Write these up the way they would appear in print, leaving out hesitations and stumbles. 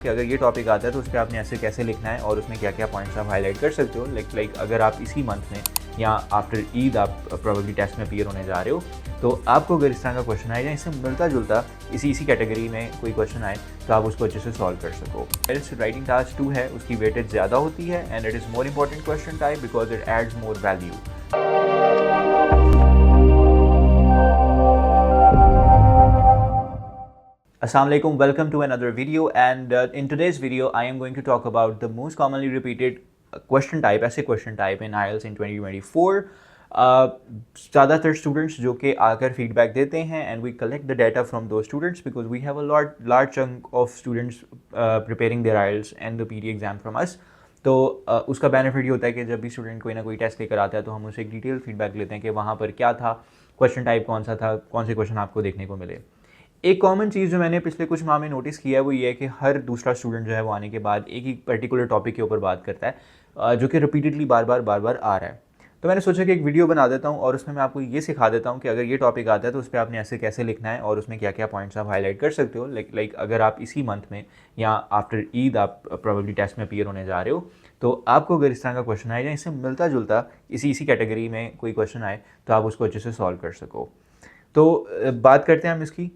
कि अगर ये टॉपिक आता है तो उस पर आपने ऐसे कैसे लिखना है और उसमें क्या क्या पॉइंट्स आप हाईलाइट कर सकते हो। लाइक अगर आप इसी मंथ में या आफ्टर ईद आप प्रोबेबली टेस्ट में अपीयर होने जा रहे हो, तो आपको अगर इस तरह का क्वेश्चन आए या इससे मिलता जुलता इसी कैटेगरी में कोई क्वेश्चन आए तो आप उसको अच्छे से सॉल्व कर सको। राइटिंग टास्क 2 है, उसकी वेटेज ज़्यादा होती है and it is more important question type because it adds more value. Assalamualaikum, welcome to another video and in today's video I am going to talk about the most commonly repeated question type, ऐसे question type in IELTS in 2024. ज़्यादातर students जो कि आकर feedback देते हैं and we collect the data from those students because we have a large chunk of students preparing their IELTS and the PD exam from us. तो उसका benefit ये होता है कि जब भी स्टूडेंट कोई ना कोई टेस्ट लेकर आता है तो हम उसे एक डिटेल फीडबैक लेते हैं कि वहाँ पर क्या था, क्वेश्चन टाइप कौन सा था, कौन से क्वेश्चन आपको देखने को मिले। एक कॉमन चीज़ जो मैंने पिछले कुछ माह में नोटिस किया है वो ये है कि हर दूसरा स्टूडेंट जो है वो आने के बाद एक ही पर्टिकुलर टॉपिक के ऊपर बात करता है जो कि रिपीटेडली बार बार आ रहा है। तो मैंने सोचा कि एक वीडियो बना देता हूँ और उसमें मैं आपको ये सिखा देता हूँ कि अगर ये टॉपिक आता है तो उस पर आपने ऐसे कैसे लिखना है और उसमें क्या क्या पॉइंट्स आप हाईलाइट कर सकते हो। लाइक अगर आप इसी मंथ में या आफ्टर ईद आप प्रोबेबली टेस्ट में अपीयर होने जा रहे हो, तो आपको अगर इस तरह का क्वेश्चन आए या इससे मिलता जुलता इसी कैटेगरी में कोई क्वेश्चन आए तो आप उसको अच्छे से सॉल्व कर सको। तो बात करते हैं हम इसकी।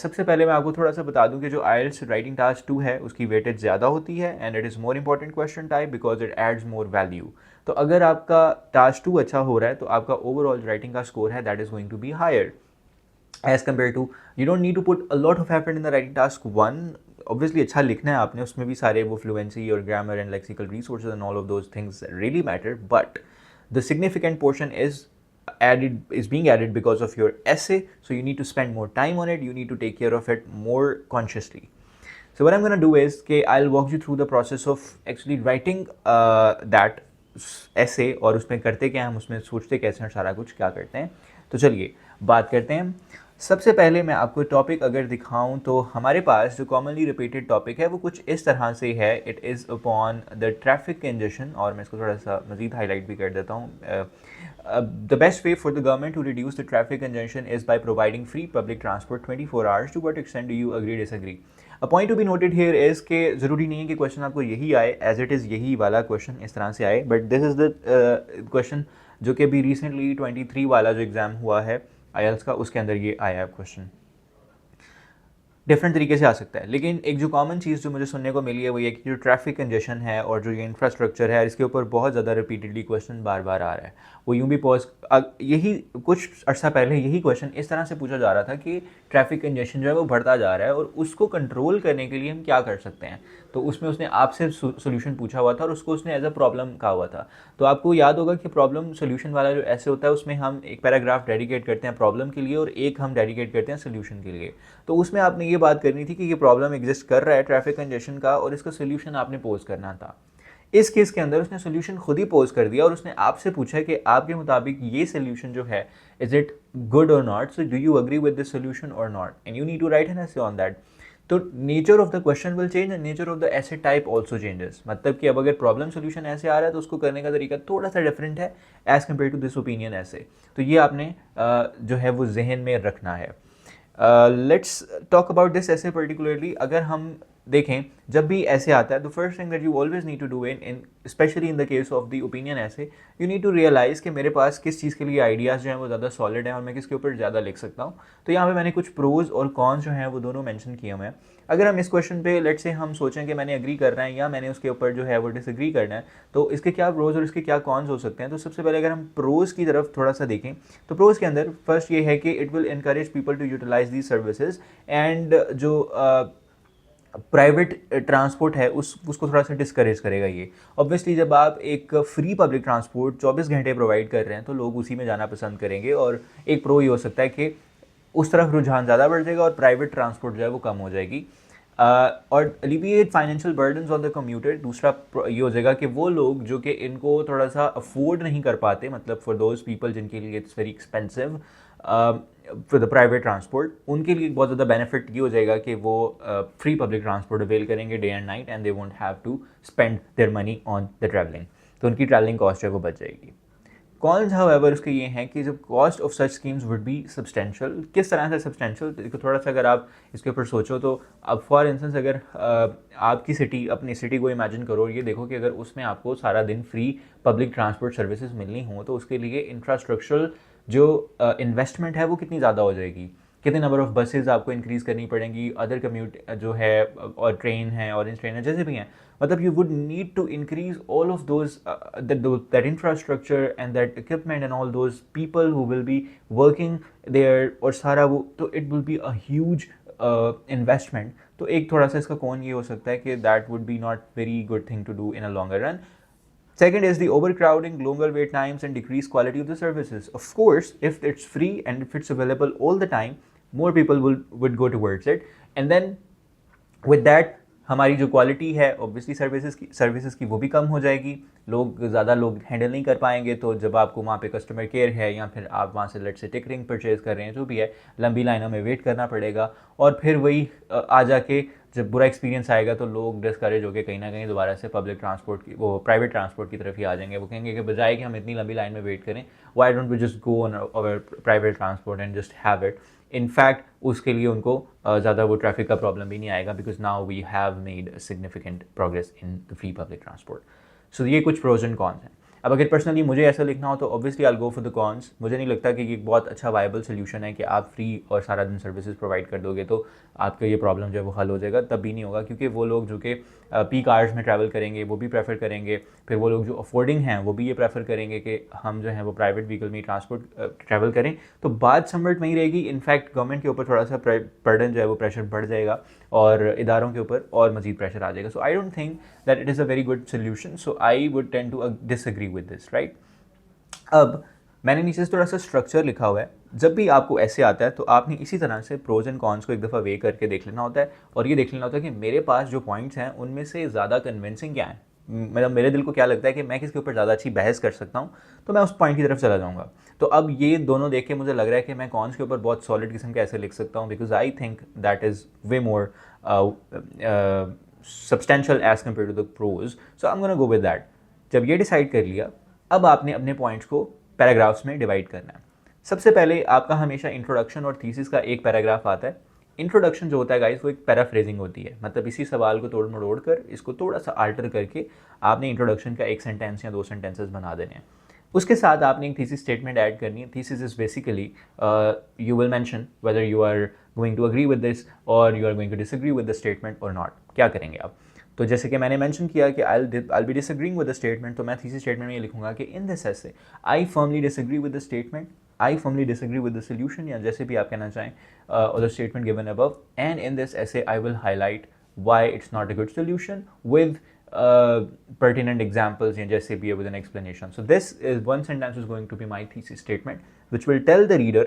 सबसे पहले मैं आपको थोड़ा सा बता दूं कि जो IELTS राइटिंग टास्क 2 है उसकी वेटेज ज़्यादा होती है and it is more important question type because it adds more value. तो अगर आपका टास्क 2 अच्छा हो रहा है तो आपका ओवरऑल राइटिंग का स्कोर है that is going to be higher as compare to you don't need to put a lot of effort in the writing task 1। Obviously अच्छा लिखना है आपने, उसमें भी सारे वो फ्लुएंसी और grammar and lexical resources and all of those things really matter, but the significant portion is being added because of your essay, so you need to spend more time on it, you need to take care of it more consciously. So what I'm going to do is I'll walk you through the process of actually writing that essay और उसमें करते क्या हम, उसमें सोचते कैसे हैं, सारा कुछ क्या करते हैं। तो चलिए बात करते हैं। सबसे पहले मैं आपको टॉपिक अगर दिखाऊं तो हमारे पास जो कॉमनली रिपीटेड टॉपिक है वो कुछ इस तरह से है। It is upon the traffic congestion, और मैं इसको थोड़ा सा मज़ीद हाईलाइट भी कर देता हूँ। The best way for the government to reduce the traffic congestion is by providing free public transport 24 hours. To what extent do you agree, disagree? A point to be noted here is कि ज़रूरी नहीं है कि question आपको यही आए, as it is यही वाला क्वेश्चन इस तरह से आए, but this is the question जो कि अभी रिसेंटली 23 वाला जो एग्ज़ाम हुआ है IELTS का, उसके अंदर ये आया है क्वेश्चन। डिफरेंट तरीके से आ सकता है, लेकिन एक जो कॉमन चीज़ जो मुझे सुनने को मिली है वो ये कि जो ट्रैफिक कंजेशन है और जो ये इंफ्रास्ट्रक्चर है इसके ऊपर बहुत ज़्यादा रिपीटेडली क्वेश्चन बार बार आ रहा है। वो यूँ भी पॉज यही कुछ अर्सा पहले यही क्वेश्चन इस तरह से पूछा जा रहा था कि ट्रैफिक कंजेशन जो है वो बढ़ता जा रहा है और उसको कंट्रोल करने के लिए हम क्या कर सकते हैं। तो उसमें उसने आपसे सोल्यूशन पूछा हुआ था और उसको उसने एज अ प्रॉब्लम कहा हुआ था। तो आपको याद होगा कि प्रॉब्लम सोल्यूशन वाला जो ऐसे होता है उसमें हम एक पैराग्राफ डेडिकेट करते हैं प्रॉब्लम के लिए और एक हम डेडिकेट करते हैं सोल्यूशन के लिए। तो उसमें आपने ये बात करनी थी कि ये प्रॉब्लम एग्जिस्ट कर रहा है ट्रैफिक कंजेशन का और इसका सोल्यूशन आपने पोज करना था। इस केस के अंदर उसने सोल्यूशन खुद ही पोज कर दिया और उसने आपसे पूछा कि आपके मुताबिक ये सोल्यूशन जो है is it good or not, so do you agree with this solution or not, and you need to write an essay on that. तो nature of the question will change and nature of the essay type also changes. मतलब कि अब अगर problem solution ऐसे आ रहा है तो उसको करने का तरीका थोड़ा सा डिफरेंट है as compare to this opinion essay. तो ये आपने जो है वो जहन में रखना है। Let's talk about this essay particularly. अगर हम देखें जब भी ऐसे आता है तो first thing that you always need to do in specially in the case of the opinion essay, you need to realise कि मेरे पास किस चीज़ के लिए आइडियाज़ जो हैं वो ज़्यादा सॉलिड हैं और मैं किसके ऊपर ज़्यादा लिख सकता हूँ। तो यहाँ पे मैंने कुछ प्रोज और कॉन्स जो हैं वो दोनों मेंशन किए हुए हैं। अगर हम इस क्वेश्चन पे लेट्स से हम सोचें कि मैंने एग्री करना है या मैंने उसके ऊपर जो है वो डिसएग्री करना है, तो इसके क्या प्रोज और इसके क्या कॉन्स हो सकते हैं। तो सबसे पहले अगर हम प्रोज की तरफ थोड़ा सा देखें तो प्रोज के अंदर फर्स्ट ये है कि it will encourage people to utilise these services and जो प्राइवेट ट्रांसपोर्ट है उसको थोड़ा सा डिस्करेज करेगा ये। ऑब्वियसली जब आप एक फ्री पब्लिक ट्रांसपोर्ट 24 घंटे प्रोवाइड कर रहे हैं तो लोग उसी में जाना पसंद करेंगे और एक प्रो ये हो सकता है कि उस तरफ रुझान ज़्यादा बढ़ जाएगा और प्राइवेट ट्रांसपोर्ट जो है वो कम हो जाएगी। और alleviate financial burdens on the commuter, दूसरा ये हो जाएगा कि वो लोग जो कि इनको थोड़ा सा अफोर्ड नहीं कर पाते, मतलब फॉर दोज पीपल जिनके लिए it's very expensive for the private transport, उनके लिए बहुत ज़्यादा बेनिफिट ये हो जाएगा कि वो फ्री पब्लिक ट्रांसपोर्ट अवेल करेंगे day and night and they won't have to spend their money on the travelling. तो उनकी ट्रैवलिंग कॉस्ट है वो बच जाएगी। कॉन्स हाउएवर उसके ये हैं कि जब cost of such schemes would be substantial, किस तरह से सब्सटेंशियल, तो थोड़ा सा अगर आप इसके ऊपर सोचो तो अब फॉर इंस्टेंस अगर आपकी सिटी, अपनी सिटी को इमेजिन करो, ये देखो कि अगर उसमें आपको सारा दिन फ्री पब्लिक ट्रांसपोर्ट सर्विसेज मिलनी हो तो उसके लिए इंफ्रास्ट्रक्चरल जो इन्वेस्टमेंट है वो कितनी ज़्यादा हो जाएगी, कितने नंबर ऑफ बसेज आपको इंक्रीज़ करनी पड़ेंगी, अदर कम्यूट जो है और ट्रेन है, ऑरेंज ट्रेन है, जैसे भी हैं, मतलब you would need to increase all of those that infrastructure and that equipment and all those people who will be working there, और सारा वो, तो it will be a huge investment. तो एक थोड़ा सा इसका कौन ये हो सकता है कि that would be not very good thing to do in a longer run. Second is the overcrowding, longer wait times, and decreased quality of the services. Of course, if it's free and if it's available all the time, more people would go towards it. And then with that, हमारी जो quality है obviously services की वो भी कम हो जाएगी, ज़्यादा लोग हैंडल नहीं कर पाएंगे। तो जब आपको वहाँ पे कस्टमर केयर है या फिर आप वहाँ से लेट से टिकटिंग परचेज कर रहे हैं, जो भी है, लंबी लाइनों में वेट करना पड़ेगा, और फिर वही आ जाके जब बुरा एक्सपीरियंस आएगा तो लोग डिस्करेज होकर कहीं ना कहीं दोबारा से पब्लिक ट्रांसपोर्ट की, वो प्राइवेट ट्रांसपोर्ट की तरफ ही आ जाएंगे। वो कहेंगे कि बजाय कि हम इतनी लंबी लाइन में वेट करें, why don't we just go on our private transport and just have it. In fact उसके लिए उनको ज़्यादा वो ट्रैफिक का प्रॉब्लम भी नहीं आएगा, because now we have made significant progress in the free public transport. So ये कुछ प्रोज एंड कॉन्स हैं। अब अगर पर्सनली मुझे ऐसा लिखना हो तो obviously I go for the cons. मुझे नहीं लगता कि ये एक बहुत अच्छा वायबल सोल्यूशन है कि आप फ्री और सारा दिन सर्विसेज प्रोवाइड कर दोगे तो आपका ये प्रॉब्लम जो है वो हल हो जाएगा, तब भी नहीं होगा, क्योंकि वो लोग जो कि पीक आवर्स में ट्रैवल करेंगे वो भी प्रेफर करेंगे, फिर वो लोग जो अफोर्डिंग हैं वो भी ये प्रेफर करेंगे कि हम जो है वो प्राइवेट व्हीकल में ट्रांसपोर्ट ट्रैवल करें। तो बात समझ नहीं रहेगी। इनफैक्ट गवर्नमेंट के ऊपर थोड़ा सा बर्डन जो है वो प्रेशर बढ़ जाएगा और इदारों के ऊपर और मजीद प्रेशर आ जाएगा। So I don't think that it is a very good solution, so I would tend to disagree with this, right. अब मैंने नीचे से थोड़ा सा स्ट्रक्चर लिखा हुआ है। जब भी आपको ऐसे आता है तो आपने इसी तरह से प्रोज एंड कॉन्स को एक दफ़ा वे करके देख लेना होता है, और ये देख लेना होता है कि मेरे पास जो पॉइंट्स हैं उनमें से ज़्यादा कन्विंसिंग क्या है, मतलब मेरे दिल को क्या लगता है कि मैं किसके ऊपर ज़्यादा अच्छी बहस कर सकता हूँ, तो मैं उस पॉइंट की तरफ चला जाऊँगा। तो अब ये दोनों देख के मुझे लग रहा है कि मैं कॉन्स के ऊपर बहुत सॉलिड किस्म के ऐसे लिख सकता हूँ, because I think that is way more substantial as compare to the pros. So I am gonna go with that. जब ये डिसाइड कर लिया, अब आपने अपने पॉइंट्स को पैराग्राफ्स में डिवाइड करना है। सबसे पहले आपका हमेशा इंट्रोडक्शन और थीसिस का एक पैराग्राफ आता है। इंट्रोडक्शन जो होता है गाइस वो एक पैराफ्रेजिंग होती है, मतलब इसी सवाल को तोड़ मरोड़ कर इसको थोड़ा सा आल्टर करके आपने इंट्रोडक्शन का एक सेंटेंस या दो सेंटेंसेस बना देने हैं। उसके साथ आपने एक थीसिस स्टेटमेंट ऐड करनी है। Thesis is basically you will mention whether you are going to agree with this or you are going to disagree with the statement or not. क्या करेंगे आप? तो जैसे कि मैंने मेंशन किया कि I be disagreeing with the statement, तो मैं थीसिस स्टेटमेंट में ये लिखूंगा कि in this essay I firmly disagree with the statement, I firmly disagree with the solution, या जैसे भी आप कहना चाहें, or the statement given above, and in this essay I will highlight why it's not a good solution with pertinent examples, या जैसे भी with an explanation. So this is one sentence is going to be my thesis statement which will tell the reader,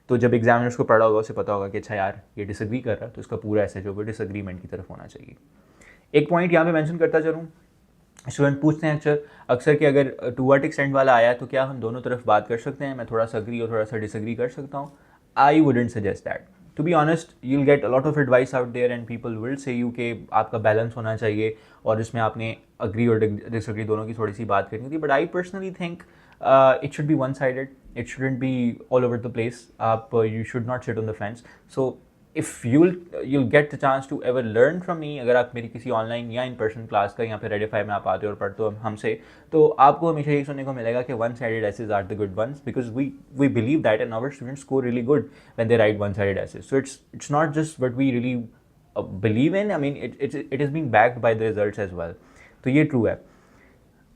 तो जब examiners को पढ़ा होगा उसे पता होगा कि अच्छा यार ये डिसएग्री कर रहा है, तो इसका पूरा ऐसे जो वो डिसएग्रीमेंट की तरफ होना चाहिए। एक पॉइंट यहाँ पे मेंशन करता चलूँ, स्टूडेंट पूछते हैं अक्सर कि अगर टू वर्ड एक्सटेंड वाला आया तो क्या हम दोनों तरफ बात कर सकते हैं, मैं थोड़ा सा अग्री और थोड़ा सा डिसएग्री कर सकता हूँ। I wouldn't suggest that. To be honest, you'll get a lot of advice out there and people will say you कि आपका बैलेंस होना चाहिए और इसमें आपने अग्री और डिसएग्री दोनों की थोड़ी सी बात करनी थी। But I personally think it should be one sided, it shouldn't be all over the place. आप you should not sit on the fence. So if you'll get the chance to ever learn from me, अगर आप मेरी किसी online या in person class का या फिर रेडिफाई में आप आते हो और पढ़ते हो हमसे, तो आपको हमेशा ये सुनने को मिलेगा कि one sided essays are the good ones, because we believe that and our students score really good when they write one sided essays. So it's not just what we really believe in, I mean it is being backed by the results as well. तो ये true है।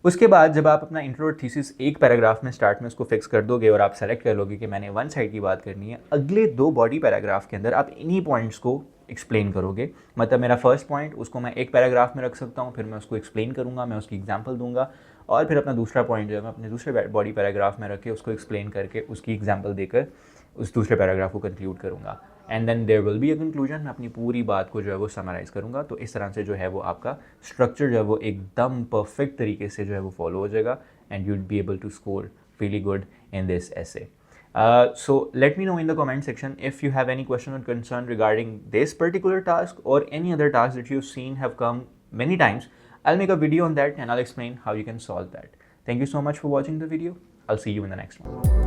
उसके बाद जब आप अपना intro और thesis एक पैराग्राफ में स्टार्ट में उसको फिक्स कर दोगे और आप सेलेक्ट कर लोगे कि मैंने वन साइड की बात करनी है, अगले दो बॉडी पैराग्राफ के अंदर आप इन्हीं पॉइंट्स को एक्सप्लेन करोगे। मतलब मेरा फर्स्ट पॉइंट उसको मैं एक पैराग्राफ में रख सकता हूँ, फिर मैं उसको एक्सप्लेन करूँगा, मैं उसकी एग्जाम्पल दूंगा, और फिर अपना दूसरा पॉइंट जो है मैं अपने दूसरे बॉडी पैराग्राफ में रख के उसको एक्सप्लेन करके उसकी एग्जाम्पल देकर उस दूसरे पैराग्राफ को कंक्लूड करूँगा। And then there will be a conclusion. मैं अपनी पूरी बात को जो है वो समराइज़ करूँगा। तो इस तरह से जो है वो आपका स्ट्रक्चर जो है वो एकदम परफेक्ट तरीके से जो है वो फॉलो हो जाएगा and you will be able to score really good in this essay. So let me know in the comment section if you have any question or concern regarding this particular task or any other task that you've seen have come many times. I'll make a video on that and I'll explain how you can solve that. Thank you so much for watching the video. I'll see you in the next one.